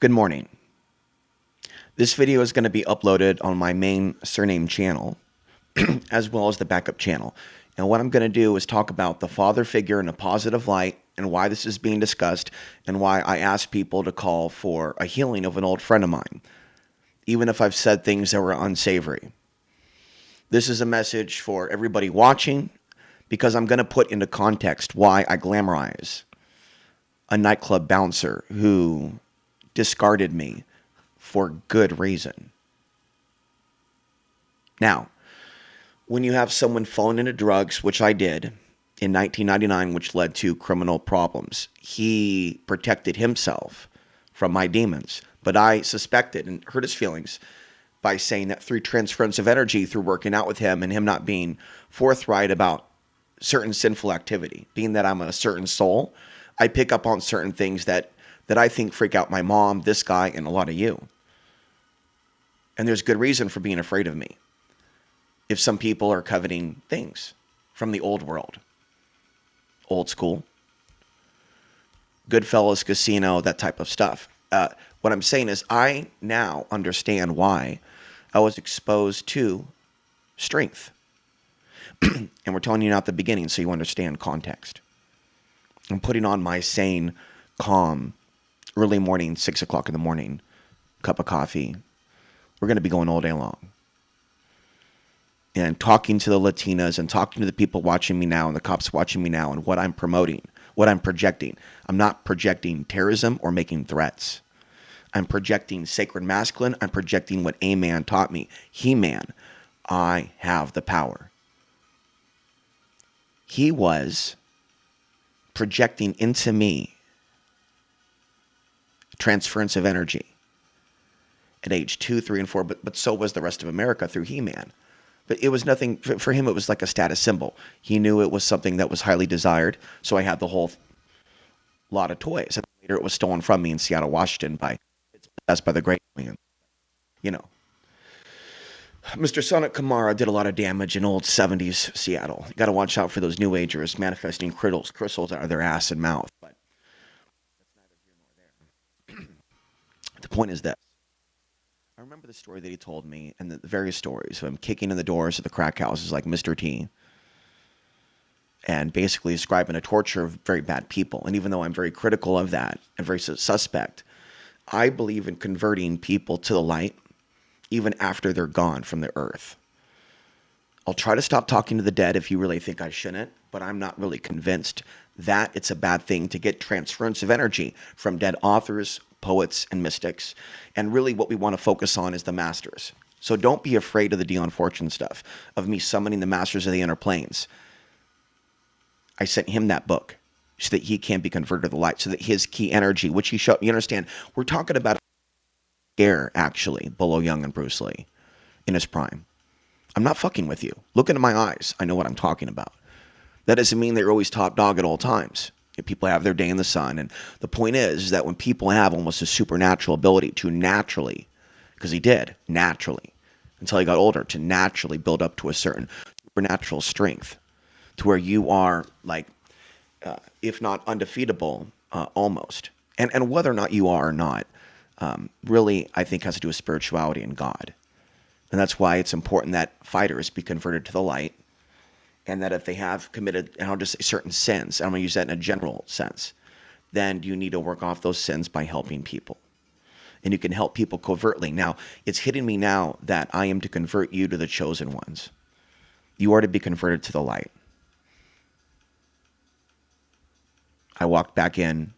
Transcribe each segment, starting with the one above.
Good morning. This video is going to be uploaded on my main surname channel, as well as the backup channel. And what I'm going to do is talk about the father figure in a positive light and why this is being discussed and why I ask people to call for a healing of an old friend of mine, even if I've said things that were unsavory. This is a message for everybody watching because I'm going to put into context why I glamorize a nightclub bouncer who discarded me for good reason. Now, when you have someone falling into drugs, which I did in 1999, which led to criminal problems, he protected himself from my demons. But I suspected and hurt his feelings by saying that through transference of energy, through working out with him and him not being forthright about certain sinful activity, being that I'm a certain soul, I pick up on certain things that I think freak out my mom, this guy, and a lot of you. And there's good reason for being afraid of me. If some people are coveting things from the old world, old school, Goodfellas, casino, that type of stuff. What I'm saying is I now understand why I was exposed to strength. And we're telling you now at the beginning so you understand context. I'm putting on my sane, calm, early morning, 6 o'clock in the morning, cup of coffee. We're going to be going all day long. And talking to the Latinas and talking to the people watching me now and the cops watching me now and what I'm promoting, what I'm projecting. I'm not projecting terrorism or making threats. I'm projecting sacred masculine. I'm projecting what Aman taught me. He-Man, I have the power. He was projecting into me transference of energy at age 2, 3, and 4, but so was the rest of America through He-Man. But it was nothing, for him it was like a status symbol. He knew it was something that was highly desired, so I had the whole lot of toys. And later it was stolen from me in Seattle, Washington it's possessed by the great man. You know, Mr. Sonic Kamara did a lot of damage in old 70s Seattle. You got to watch out for those New Agers manifesting crystals out of their ass and mouth. But that's neither here nor there. The point is this. I remember the story that he told me and the various stories of him kicking in the doors of the crack houses like Mr. T and basically describing a torture of very bad people. And even though I'm very critical of that and very suspect, I believe in converting people to the light even after they're gone from the earth. I'll try to stop talking to the dead if you really think I shouldn't, but I'm not really convinced that it's a bad thing to get transference of energy from dead authors, poets, and mystics. And really what we want to focus on is the masters. So don't be afraid of the Dion Fortune stuff, of me summoning the masters of the inner planes. I sent him that book so that he can be converted to the light, so that his key energy, which he showed, you understand, we're talking about Scare, actually, Bolo Young and Bruce Lee in his prime. I'm not fucking with you. Look into my eyes. I know what I'm talking about. That doesn't mean they're always top dog at all times. People have their day in the sun. And the point is that when people have almost a supernatural ability to naturally, because he did, naturally, until he got older, to naturally build up to a certain supernatural strength to where you are like, if not undefeatable, almost. And whether or not you are or not, really, I think has to do with spirituality and God. And that's why it's important that fighters be converted to the light, and that if they have committed, and I'll just say certain sins, I'm going to use that in a general sense, then you need to work off those sins by helping people. And you can help people covertly. Now, it's hitting me now that I am to convert you to the chosen ones. You are to be converted to the light. I walked back in.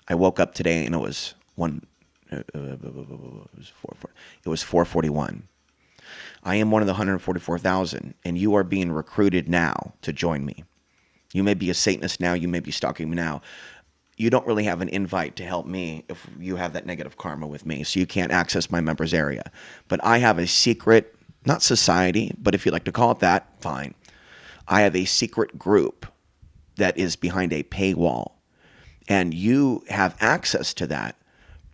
I woke up today and it was 4:41. I am one of the 144,000, and you are being recruited now to join me. You may be a Satanist now. You may be stalking me now. You don't really have an invite to help me if you have that negative karma with me, so you can't access my members area. But I have a secret, not society, but if you like to call it that, fine. I have a secret group that is behind a paywall, and you have access to that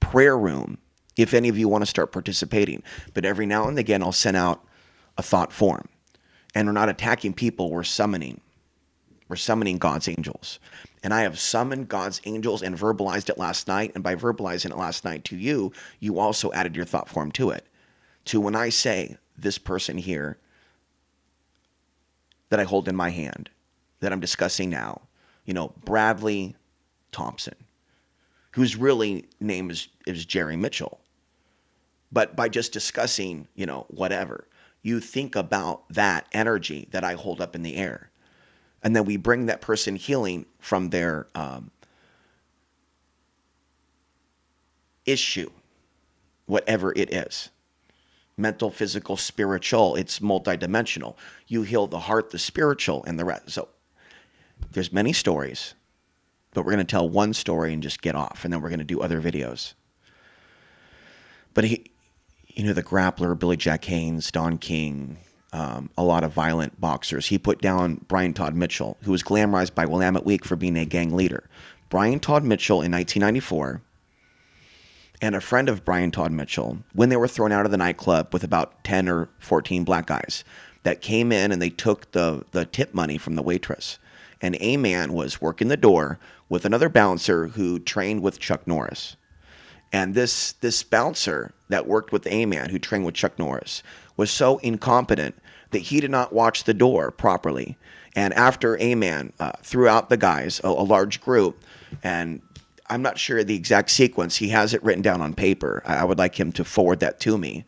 prayer room if any of you want to start participating. But every now and again, I'll send out a thought form. And we're not attacking people, we're summoning. We're summoning God's angels. And I have summoned God's angels and verbalized it last night. And by verbalizing it last night to you, you also added your thought form to it. To when I say this person here that I hold in my hand, that I'm discussing now, Bradley Thompson, whose really name is Jerry Mitchell. But by just discussing, whatever, you think about that energy that I hold up in the air. And then we bring that person healing from their issue, whatever it is. Mental, physical, spiritual, it's multidimensional. You heal the heart, the spiritual, and the rest. So there's many stories, but we're going to tell one story and just get off, and then we're going to do other videos. But the grappler, Billy Jack Haynes, Don King, a lot of violent boxers. He put down Brian Todd Mitchell, who was glamorized by Willamette Week for being a gang leader. Brian Todd Mitchell in 1994, and a friend of Brian Todd Mitchell, when they were thrown out of the nightclub with about 10 or 14 black guys that came in and they took the tip money from the waitress. And A-Man was working the door with another bouncer who trained with Chuck Norris. And this bouncer that worked with A-Man, who trained with Chuck Norris, was so incompetent that he did not watch the door properly. And after A-Man threw out the guys, a large group, and I'm not sure the exact sequence. He has it written down on paper. I would like him to forward that to me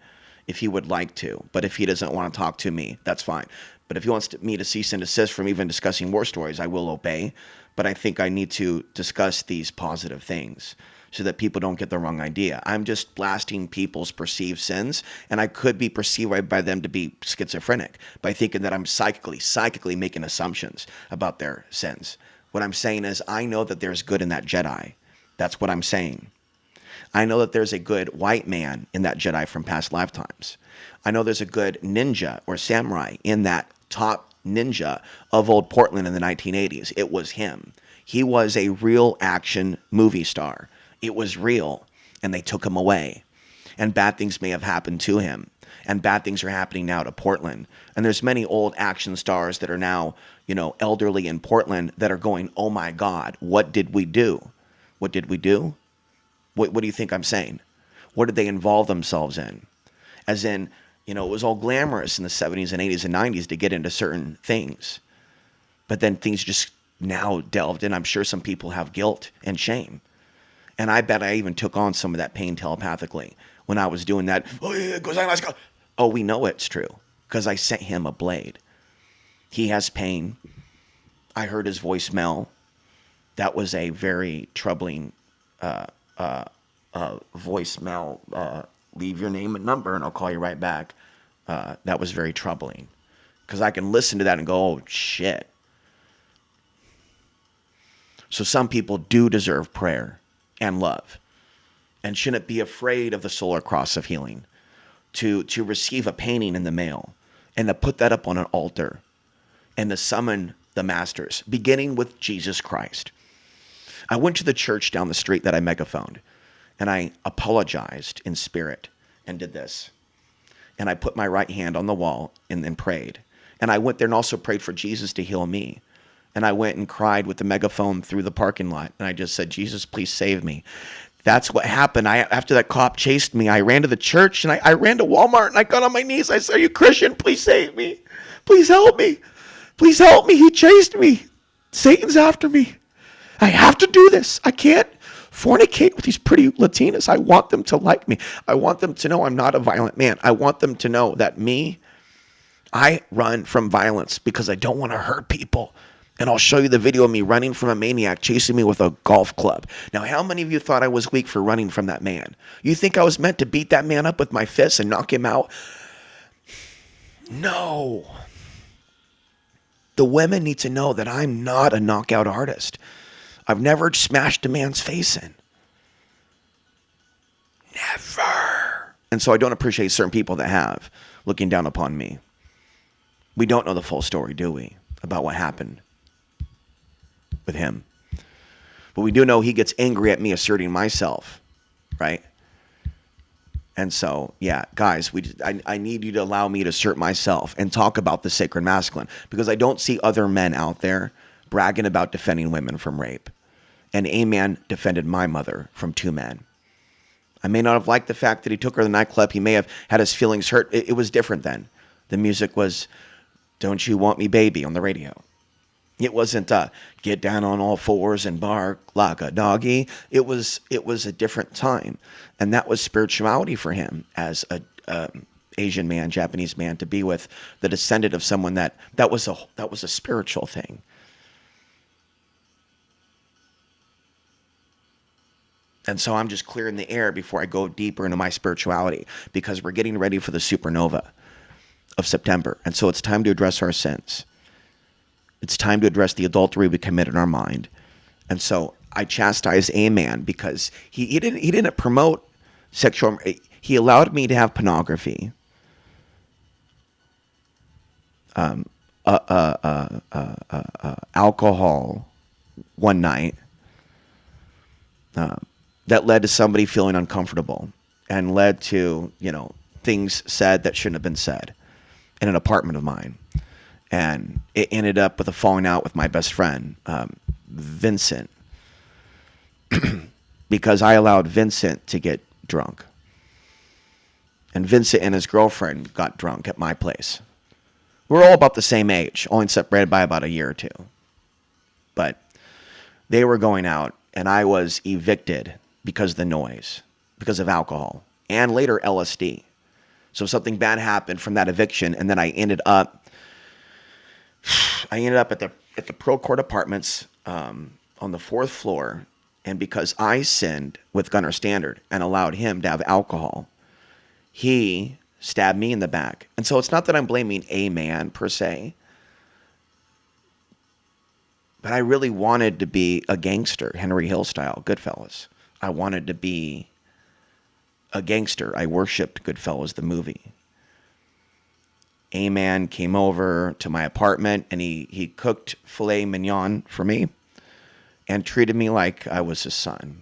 if he would like to. But if he doesn't want to talk to me, that's fine. But if he wants me to cease and desist from even discussing war stories, I will obey. But I think I need to discuss these positive things so that people don't get the wrong idea. I'm just blasting people's perceived sins, and I could be perceived by them to be schizophrenic by thinking that I'm psychically making assumptions about their sins. What I'm saying is I know that there's good in that Jedi. That's what I'm saying. I know that there's a good white man in that Jedi from past lifetimes. I know there's a good ninja or samurai in that top ninja of old Portland in the 1980s. It was him. He was a real action movie star. It was real, and they took him away. And bad things may have happened to him. And bad things are happening now to Portland. And there's many old action stars that are now, elderly in Portland that are going, oh my God, what did we do? What did we do? What do you think I'm saying? What did they involve themselves in? As in, it was all glamorous in the 70s and 80s and 90s to get into certain things. But then things just now delved in. I'm sure some people have guilt and shame. And I bet I even took on some of that pain telepathically when I was doing that. Oh, yeah, goes on, let's go. Oh, we know it's true because I sent him a blade. He has pain. I heard his voicemail. That was a very troubling voicemail. Leave your name and number, and I'll call you right back. That was very troubling because I can listen to that and go, oh, shit. So some people do deserve prayer and love and shouldn't be afraid of the solar cross of healing to receive a painting in the mail and to put that up on an altar and to summon the masters, beginning with Jesus Christ. I went to the church down the street that I megaphoned, and I apologized in spirit and did this. And I put my right hand on the wall and then prayed. And I went there and also prayed for Jesus to heal me. And I went and cried with the megaphone through the parking lot. And I just said, Jesus, please save me. That's what happened. After that cop chased me, I ran to the church and I ran to Walmart and I got on my knees. I said, are you Christian? Please save me. Please help me. Please help me. He chased me. Satan's after me. I have to do this. I can't fornicate with these pretty Latinas. I want them to like me. I want them to know I'm not a violent man. I want them to know that I run from violence because I don't want to hurt people. And I'll show you the video of me running from a maniac chasing me with a golf club. Now, how many of you thought I was weak for running from that man? You think I was meant to beat that man up with my fists and knock him out? No. The women need to know that I'm not a knockout artist. I've never smashed a man's face in. Never. And so I don't appreciate certain people that have, looking down upon me. We don't know the full story, do we, about what happened with him. But we do know he gets angry at me asserting myself, right? And so, yeah, guys, I need you to allow me to assert myself and talk about the sacred masculine, because I don't see other men out there bragging about defending women from rape. And Aman defended my mother from 2 men. I may not have liked the fact that he took her to the nightclub. He may have had his feelings hurt. It was different then. The music was, "Don't You Want Me, Baby," on the radio. It wasn't "Get Down on All Fours and Bark Like a Doggy." It was a different time. And that was spirituality for him as a Asian man, Japanese man, to be with the descendant of someone that was a spiritual thing. And so I'm just clearing the air before I go deeper into my spirituality, because we're getting ready for the supernova of September. And so it's time to address our sins. It's time to address the adultery we commit in our mind. And so I chastise Aman because he didn't promote sexual. He allowed me to have pornography, alcohol one night, that led to somebody feeling uncomfortable and led to, things said that shouldn't have been said in an apartment of mine. And it ended up with a falling out with my best friend, Vincent, because I allowed Vincent to get drunk. And Vincent and his girlfriend got drunk at my place. We're all about the same age, only separated by about a year or 2. But they were going out, and I was evicted because of the noise, because of alcohol, and later LSD. So something bad happened from that eviction, and then I ended up at the Pro Court Apartments on the 4th floor, and because I sinned with Gunnar Standard and allowed him to have alcohol, he stabbed me in the back. And so it's not that I'm blaming Aman per se, but I really wanted to be a gangster, Henry Hill style, Goodfellas. I wanted to be a gangster. I worshipped Goodfellas, the movie. Aman came over to my apartment, and he cooked filet mignon for me and treated me like I was his son.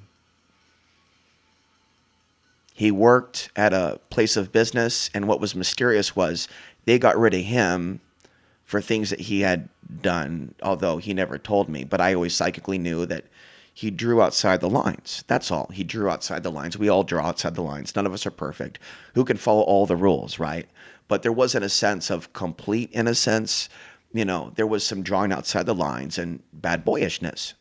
He worked at a place of business, and what was mysterious was they got rid of him for things that he had done, although he never told me. But I always psychically knew that he drew outside the lines. That's all. He drew outside the lines. We all draw outside the lines. None of us are perfect. Who can follow all the rules, right? But there wasn't a sense of complete innocence. There was some drawing outside the lines and bad boyishness,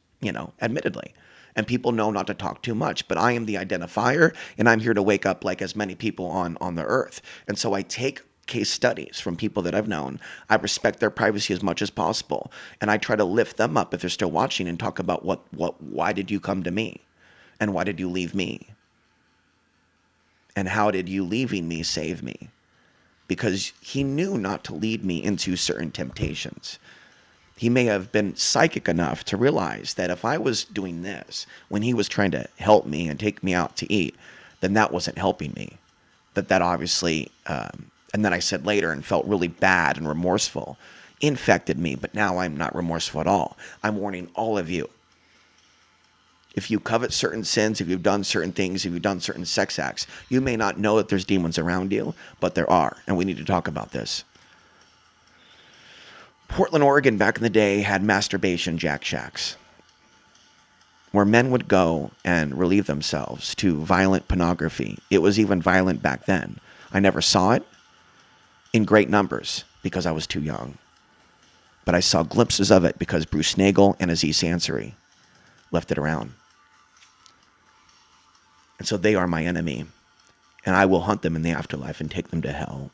admittedly. And people know not to talk too much, but I am the identifier, and I'm here to wake up like as many people on the earth. And so I take case studies from people that I've known. I respect their privacy as much as possible, and I try to lift them up if they're still watching and talk about why did you come to me, and why did you leave me, and how did you leaving me save me? Because he knew not to lead me into certain temptations. He may have been psychic enough to realize that if I was doing this when he was trying to help me and take me out to eat, then that wasn't helping me. That obviously, and then I said later and felt really bad and remorseful, infected me, but now I'm not remorseful at all. I'm warning all of you. If you covet certain sins, if you've done certain things, if you've done certain sex acts, you may not know that there's demons around you, but there are, and we need to talk about this. Portland, Oregon, back in the day, had masturbation jack shacks, where men would go and relieve themselves to violent pornography. It was even violent back then. I never saw it in great numbers because I was too young. But I saw glimpses of it because Bruce Nagel and Aziz Ansari left it around. And so they are my enemy, and I will hunt them in the afterlife and take them to hell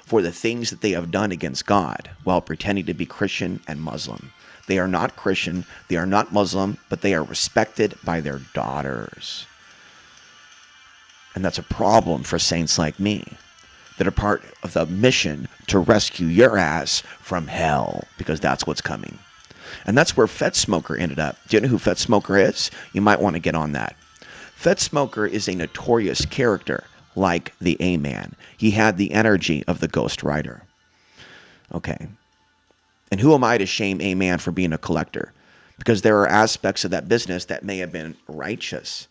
for the things that they have done against God while pretending to be Christian and Muslim. They are not Christian, they are not Muslim, but they are respected by their daughters. And that's a problem for saints like me that are part of the mission to rescue your ass from hell, because that's what's coming. And that's where Fed Smoker ended up. Do you know who Fed Smoker is? You might want to get on that. Fed Smoker is a notorious character like the A-Man. He had the energy of the Ghost Rider. Okay. And who am I to shame A-Man for being a collector? Because there are aspects of that business that may have been righteous.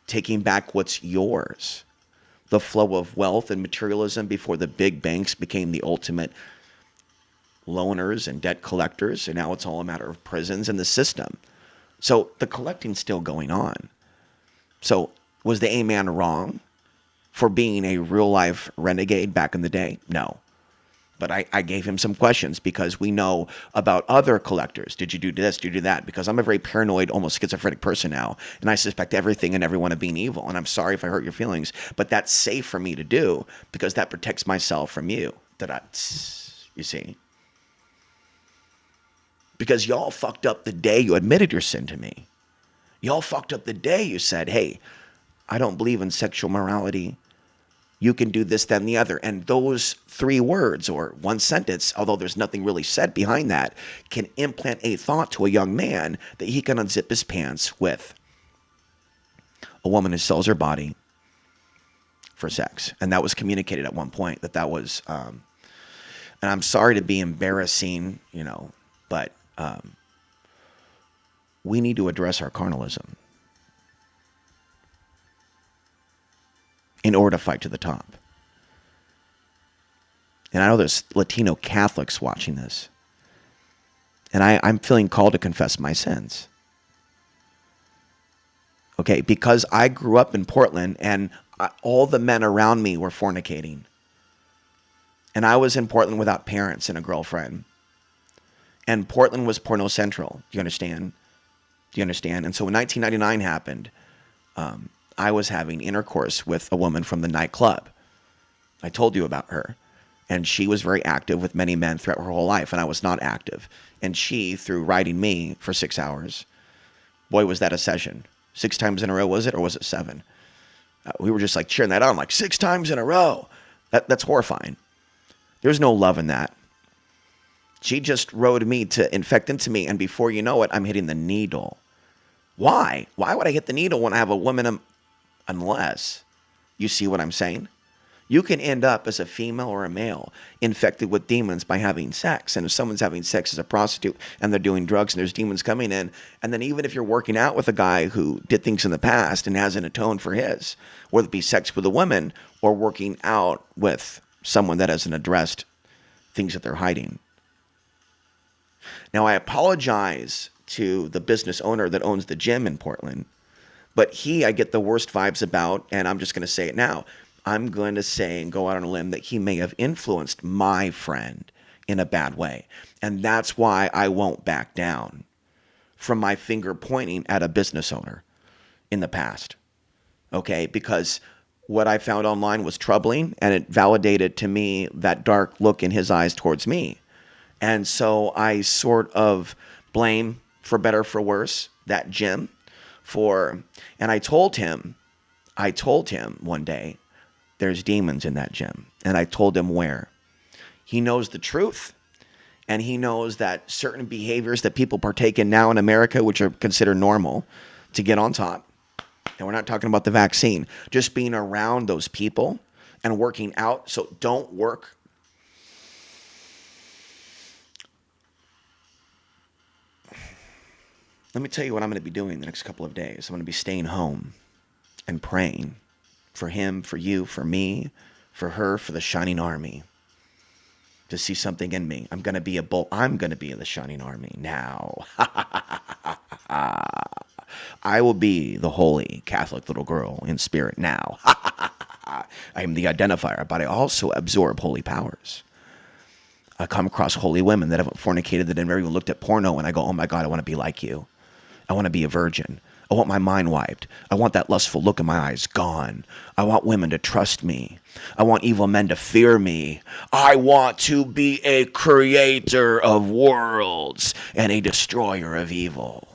Taking back what's yours. The flow of wealth and materialism before the big banks became the ultimate loaners and debt collectors, and now it's all a matter of prisons and the system. So the collecting's still going on. So was the A-man wrong for being a real-life renegade back in the day? No. But I gave him some questions because we know about other collectors. Did you do this? Did you do that? Because I'm a very paranoid, almost schizophrenic person now, and I suspect everything and everyone of being evil. And I'm sorry if I hurt your feelings, but that's safe for me to do because that protects myself from you. You see? Because y'all fucked up the day you admitted your sin to me. Y'all fucked up the day you said, hey, I don't believe in sexual morality. You can do this, that, and the other. And those 3 words or one sentence, although there's nothing really said behind that, can implant a thought to a young man that he can unzip his pants with a woman who sells her body for sex. And that was communicated at one point that was, and I'm sorry to be embarrassing, but we need to address our carnalism in order to fight to the top. And I know there's Latino Catholics watching this. And I'm feeling called to confess my sins. Okay, because I grew up in Portland and all the men around me were fornicating. And I was in Portland without parents and a girlfriend. And Portland was porno central. Do you understand? And so when 1999 happened, I was having intercourse with a woman from the nightclub. I told you about her. And she was very active with many men throughout her whole life, and I was not active. And she, through riding me for 6 hours, boy, was that a session. 6 times in a row, was it? Or was it 7? We were just like cheering that on, like 6 times in a row. That's horrifying. There's no love in that. She just rode me to infect into me, and before you know it, I'm hitting the needle. Why? Why would I hit the needle when I have a woman? Unless, you see what I'm saying? You can end up as a female or a male infected with demons by having sex. And if someone's having sex as a prostitute and they're doing drugs and there's demons coming in, and then even if you're working out with a guy who did things in the past and hasn't atoned for his, whether it be sex with a woman or working out with someone that hasn't addressed things that they're hiding. Now, I apologize to the business owner that owns the gym in Portland, but I get the worst vibes about, and I'm just going to say it now. I'm going to say and go out on a limb that he may have influenced my friend in a bad way. And that's why I won't back down from my finger pointing at a business owner in the past. Okay? Because what I found online was troubling, and it validated to me that dark look in his eyes towards me. And so I sort of blame, for better or for worse, that gym and I told him one day, there's demons in that gym. And I told him where. He knows the truth, and he knows that certain behaviors that people partake in now in America, which are considered normal, to get on top, and we're not talking about the vaccine, just being around those people and working out. So don't work. Let me tell you what I'm going to be doing the next couple of days. I'm going to be staying home and praying for him, for you, for me, for her, for the shining army, to see something in me. I'm going to be I'm going to be in the shining army now. I will be the holy Catholic little girl in spirit now. I am the identifier, but I also absorb holy powers. I come across holy women that haven't fornicated, that have never even looked at porno, and I go, oh my God, I want to be like you. I want to be a virgin. I want my mind wiped. I want that lustful look in my eyes gone. I want women to trust me. I want evil men to fear me. I want to be a creator of worlds and a destroyer of evil.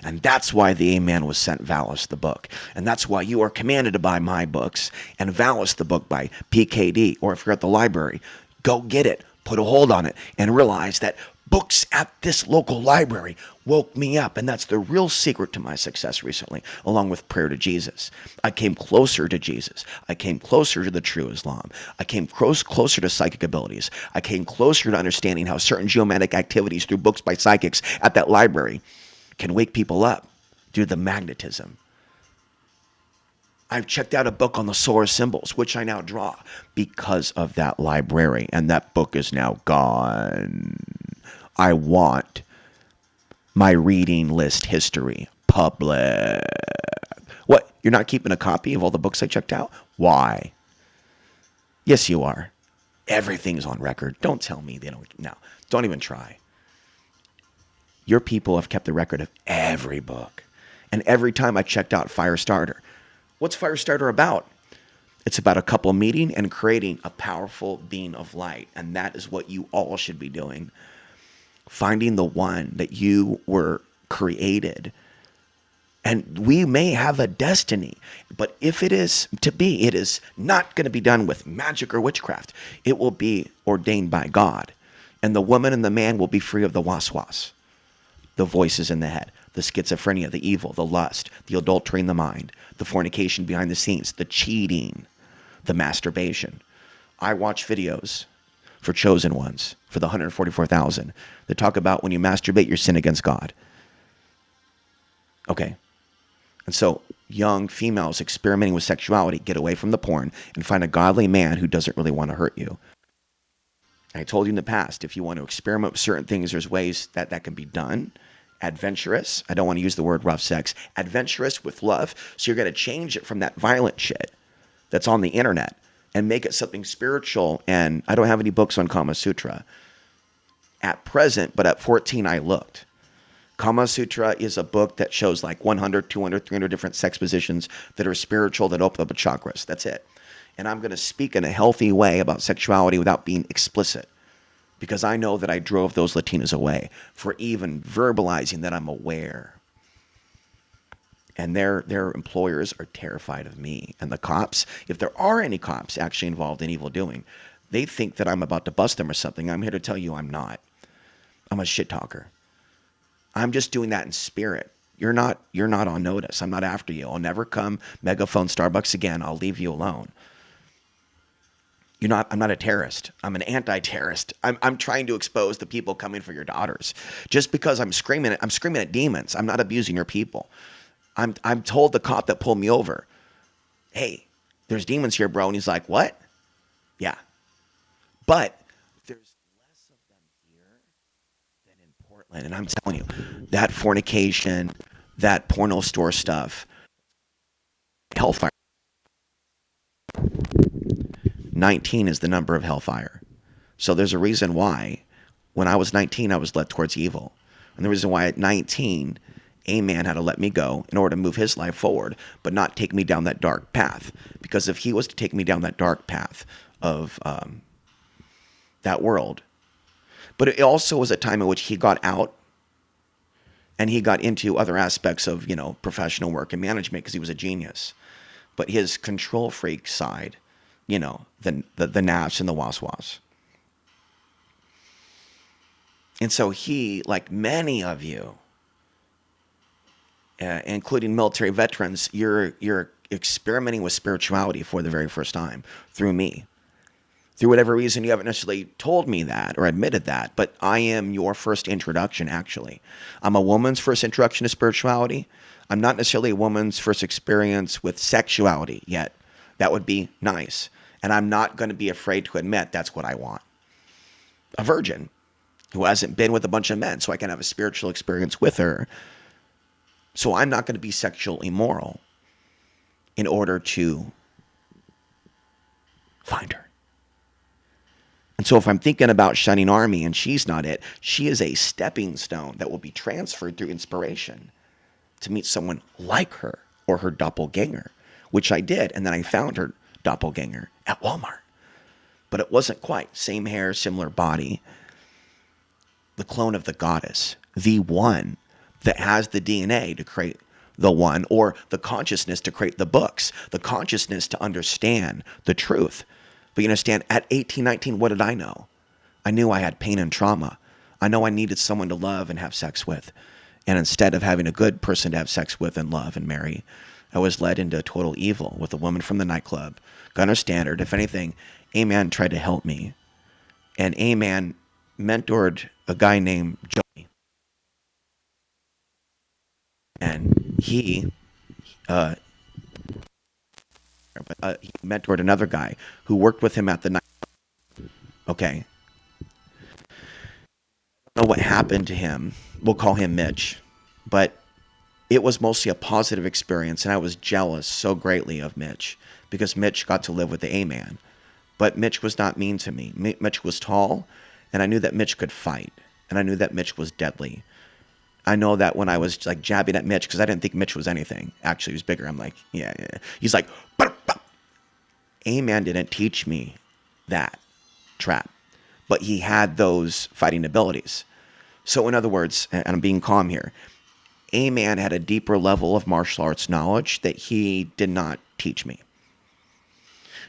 And that's why the Amen was sent Valis the book. And that's why you are commanded to buy my books and Valis the book by PKD. Or if you're at the library, go get it, put a hold on it, and realize that books at this local library woke me up. And that's the real secret to my success recently, along with prayer to Jesus. I came closer to Jesus. I came closer to the true Islam. I came closer to psychic abilities. I came closer to understanding how certain geomantic activities through books by psychics at that library can wake people up due to the magnetism. I've checked out a book on the solar symbols, which I now draw because of that library, and that book is now gone. I want my reading list history public. What? You're not keeping a copy of all the books I checked out? Why? Yes, you are. Everything's on record. Don't tell me they don't. No, don't even try. Your people have kept the record of every book. And every time I checked out Firestarter, what's Firestarter about? It's about a couple meeting and creating a powerful being of light. And that is what you all should be doing. Finding the one that you were created. And we may have a destiny, but if it is to be, it is not going to be done with magic or witchcraft. It will be ordained by God. And the woman and the man will be free of the waswas, the voices in the head, the schizophrenia, the evil, the lust, the adultery in the mind, the fornication behind the scenes, the cheating, the masturbation. I watch videos for chosen ones, for the 144,000, that talk about when you masturbate, you sin against God. Okay. And so young females experimenting with sexuality, get away from the porn and find a godly man who doesn't really want to hurt you. I told you in the past, if you want to experiment with certain things, there's ways that can be done. Adventurous. I don't want to use the word rough sex. Adventurous with love. So you're going to change it from that violent shit that's on the internet and make it something spiritual. And I don't have any books on Kama Sutra at present, but at 14 I looked. Kama Sutra is a book that shows like 100, 200, 300 different sex positions that are spiritual, that open up the chakras. That's it. And I'm going to speak in a healthy way about sexuality without being explicit, because I know that I drove those Latinas away for even verbalizing that I'm aware. And their employers are terrified of me. And the cops, if there are any cops actually involved in evil doing, they think that I'm about to bust them or something. I'm here to tell you I'm not. I'm a shit talker. I'm just doing that in spirit. You're not on notice. I'm not after you. I'll never come megaphone Starbucks again. I'll leave you alone. I'm not a terrorist. I'm an anti-terrorist. I'm trying to expose the people coming for your daughters. Just because I'm screaming at demons. I'm not abusing your people. I'm told the cop that pulled me over, hey, there's demons here, bro. And he's like, what? Yeah. But there's less of them here than in Portland. And I'm telling you, that fornication, that porno store stuff, hellfire. 19 is the number of hellfire. So there's a reason why when I was 19, I was led towards evil. And the reason why at 19, a man had to let me go in order to move his life forward, but not take me down that dark path. Because if he was to take me down that dark path of that world, but it also was a time in which he got out and he got into other aspects of, professional work and management because he was a genius. But his control freak side, the naps and the was. And so he, like many of you, including military veterans, you're experimenting with spirituality for the very first time through me. Through whatever reason, you haven't necessarily told me that or admitted that, but I am your first introduction, actually. I'm a woman's first introduction to spirituality. I'm not necessarily a woman's first experience with sexuality yet. That would be nice. And I'm not going to be afraid to admit that's what I want. A virgin who hasn't been with a bunch of men, so I can have a spiritual experience with her. So I'm not going to be sexually immoral in order to find her. And so if I'm thinking about Shining Army and she's not it, she is a stepping stone that will be transferred through inspiration to meet someone like her or her doppelganger, which I did. And then I found her doppelganger at Walmart. But it wasn't quite. Same hair, similar body. The clone of the goddess, the one that has the DNA to create the one, or the consciousness to create the books, the consciousness to understand the truth. But you understand, at 18, 19, what did I know? I knew I had pain and trauma. I know I needed someone to love and have sex with. And instead of having a good person to have sex with and love and marry, I was led into total evil with a woman from the nightclub. Got her standard. If anything, A-Man tried to help me. And A-Man mentored a guy named Joey. And he mentored another guy who worked with him at the night. Okay. know what happened to him. We'll call him Mitch. But it was mostly a positive experience, and I was jealous so greatly of Mitch because Mitch got to live with the A-man. But Mitch was not mean to me. Mitch was tall, and I knew that Mitch could fight, and I knew that Mitch was deadly. I know that when I was like jabbing at Mitch, because I didn't think Mitch was anything. Actually, he was bigger. I'm like, yeah. He's like, A-man didn't teach me that trap, but he had those fighting abilities. So in other words, and I'm being calm here, A-man had a deeper level of martial arts knowledge that he did not teach me.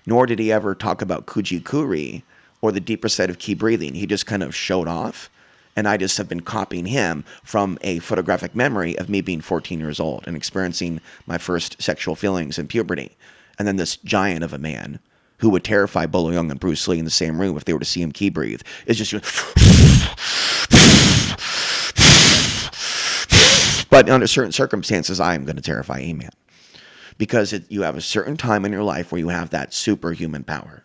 Nor did he ever talk about Kujikuri or the deeper side of ki breathing. He just kind of showed off. And I just have been copying him from a photographic memory of me being 14 years old and experiencing my first sexual feelings in puberty. And then this giant of a man who would terrify Bolo Young and Bruce Lee in the same room if they were to see him ki breathe is just... But under certain circumstances, I am going to terrify A-man. Because you have a certain time in your life where you have that superhuman power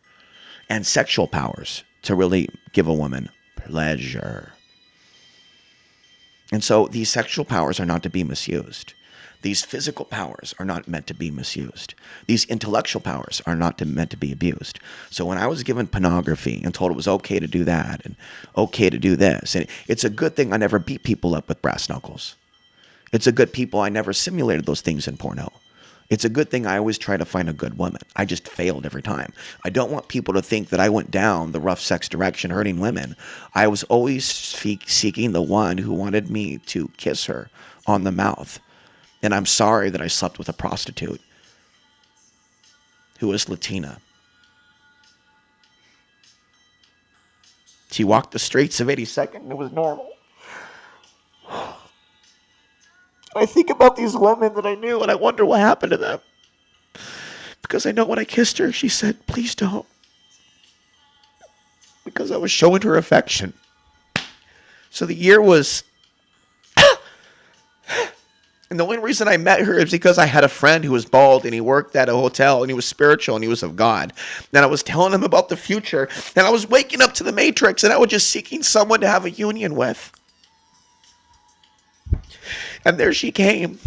and sexual powers to really give a woman pleasure. And so these sexual powers are not to be misused. These physical powers are not meant to be misused. These intellectual powers are not meant to be abused. So when I was given pornography and told it was okay to do that and okay to do this, and it's a good thing I never beat people up with brass knuckles. It's a good people I never simulated those things in porno. It's a good thing I always try to find a good woman. I just failed every time. I don't want people to think that I went down the rough sex direction hurting women. I was always seeking the one who wanted me to kiss her on the mouth. And I'm sorry that I slept with a prostitute who was Latina. She walked the streets of 82nd and it was normal. I think about these women that I knew and I wonder what happened to them. Because I know when I kissed her, she said, please don't. Because I was showing her affection. So the year was... And the only reason I met her is because I had a friend who was bald and he worked at a hotel and he was spiritual and he was of God. And I was telling him about the future and I was waking up to the Matrix and I was just seeking someone to have a union with. And there she came.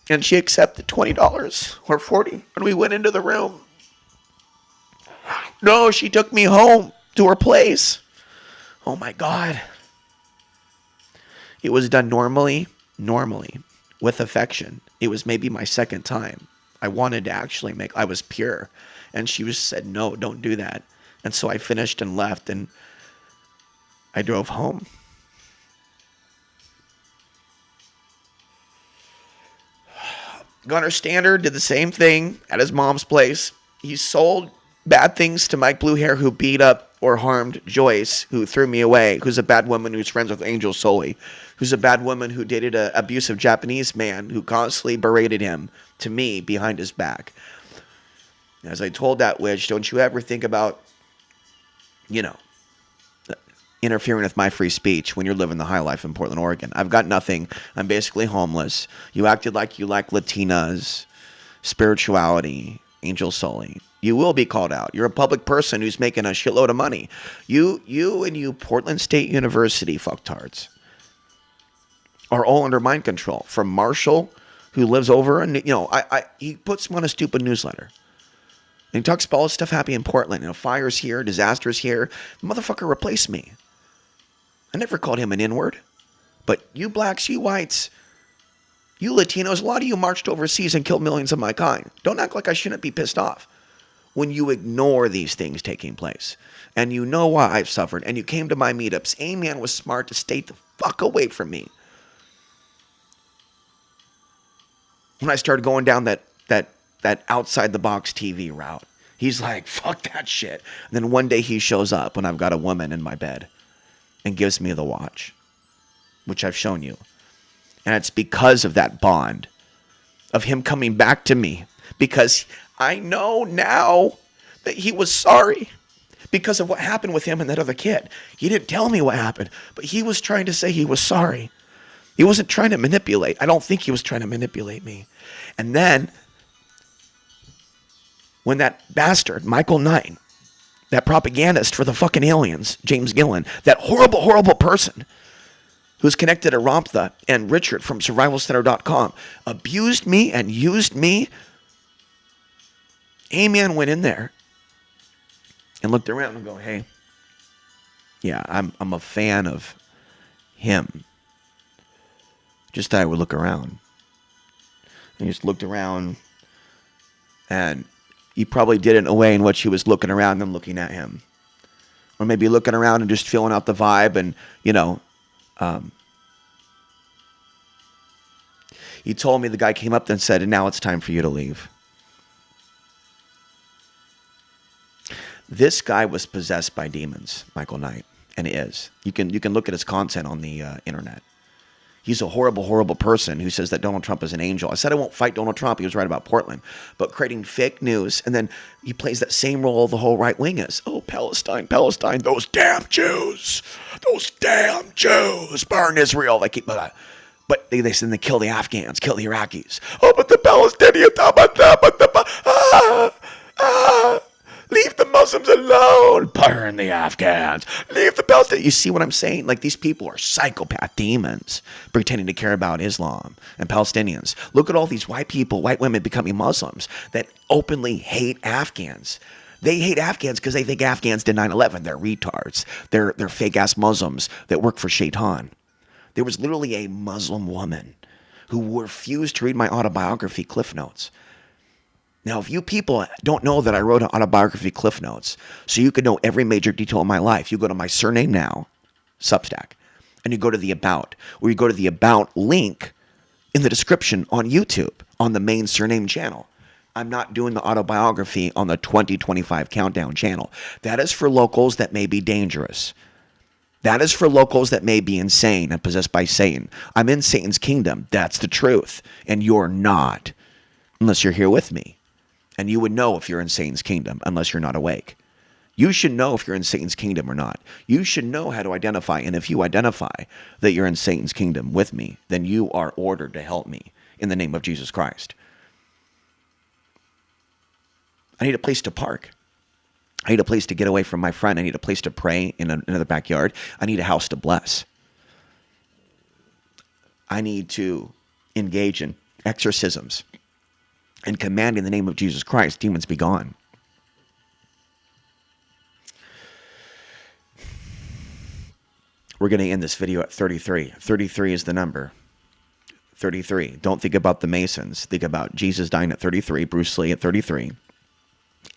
And she accepted $20 or $40 when we went into the room. No, she took me home to her place. Oh my God. It was done normally, with affection. It was maybe my second time. I wanted to actually I was pure. And she said, no, don't do that. And so I finished and left and I drove home. Gunnar Standard did the same thing at his mom's place. He sold bad things to Mike Bluehair, who beat up or harmed Joyce, who threw me away, who's a bad woman who's friends with Angel Soley, who's a bad woman who dated an abusive Japanese man who constantly berated him to me behind his back. As I told that witch, don't you ever think about, interfering with my free speech when you're living the high life in Portland, Oregon. I've got nothing. I'm basically homeless. You acted like you like Latinas, spirituality, Angel Sully. You will be called out. You're a public person who's making a shitload of money. You and you Portland State University fucktards are all under mind control. From Marshall, who lives over, and he puts me on a stupid newsletter. And he talks about all this stuff happening in Portland. Fires here, disasters here. The motherfucker replaced me. I never called him an N-word. But you blacks, you whites, you Latinos, a lot of you marched overseas and killed millions of my kind. Don't act like I shouldn't be pissed off when you ignore these things taking place. And you know why I've suffered. And you came to my meetups. A-man was smart to stay the fuck away from me. When I started going down that outside the box TV route, he's like, fuck that shit. And then one day he shows up when I've got a woman in my bed and gives me the watch, which I've shown you. And it's because of that bond of him coming back to me, because I know now that he was sorry because of what happened with him and that other kid. He didn't tell me what happened, but he was trying to say he was sorry. He wasn't trying to manipulate. I don't think he was trying to manipulate me. And then when that bastard, Michael Knight, That propagandist for the fucking aliens, James Gillen, that horrible, horrible person who's connected to RAPTURE and Richard from survivalcenter.com, abused me and used me. Amen went in there and looked around and go, hey, yeah, I'm a fan of him. Just thought I would look around. And he just looked around, and he probably did it in a way in which he was looking around and looking at him. Or maybe looking around and just feeling out the vibe and, he told me, the guy came up and said, and now it's time for you to leave. This guy was possessed by demons, Michael Knight, and is. You can look at his content on the internet. He's a horrible, horrible person who says that Donald Trump is an angel. I said I won't fight Donald Trump. He was right about Portland. But creating fake news, and then he plays that same role the whole right wing is. Oh, Palestine, Palestine, those damn Jews. Those damn Jews. Burn Israel. They keep... But they say they kill the Afghans, kill the Iraqis. Oh, but the Palestinians... Leave the Muslims alone. Burn the Afghans. Leave the Palestinians. You see what I'm saying? Like, these people are psychopath demons pretending to care about Islam and Palestinians. Look at all these white people, white women becoming Muslims that openly hate Afghans. They hate Afghans because they think Afghans did 9/11. They're retards. They're fake-ass Muslims that work for Shaitan. There was literally a Muslim woman who refused to read my autobiography, Cliff Notes. Now, if you people don't know that I wrote an autobiography, Cliff Notes, so you can know every major detail of my life, you go to my surname now, Substack, and you go to the About, or you go to the About link in the description on YouTube, on the main surname channel. I'm not doing the autobiography on the 2025 Countdown channel. That is for locals that may be dangerous. That is for locals that may be insane and possessed by Satan. I'm in Satan's kingdom. That's the truth. And you're not, unless you're here with me. And you would know if you're in Satan's kingdom, unless you're not awake. You should know if you're in Satan's kingdom or not. You should know how to identify. And if you identify that you're in Satan's kingdom with me, then you are ordered to help me in the name of Jesus Christ. I need a place to park. I need a place to get away from my friend. I need a place to pray in another backyard. I need a house to bless. I need to engage in exorcisms and command in the name of Jesus Christ, demons be gone. We're going to end this video at 33. 33 is the number. 33. Don't think about the Masons. Think about Jesus dying at 33, Bruce Lee at 33.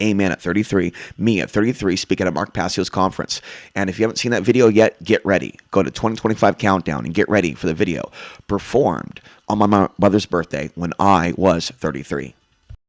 Amen at 33, me at 33, speaking at Mark Passio's conference. And if you haven't seen that video yet, get ready. Go to 2025 Countdown and get ready for the video performed on my mother's birthday when I was 33.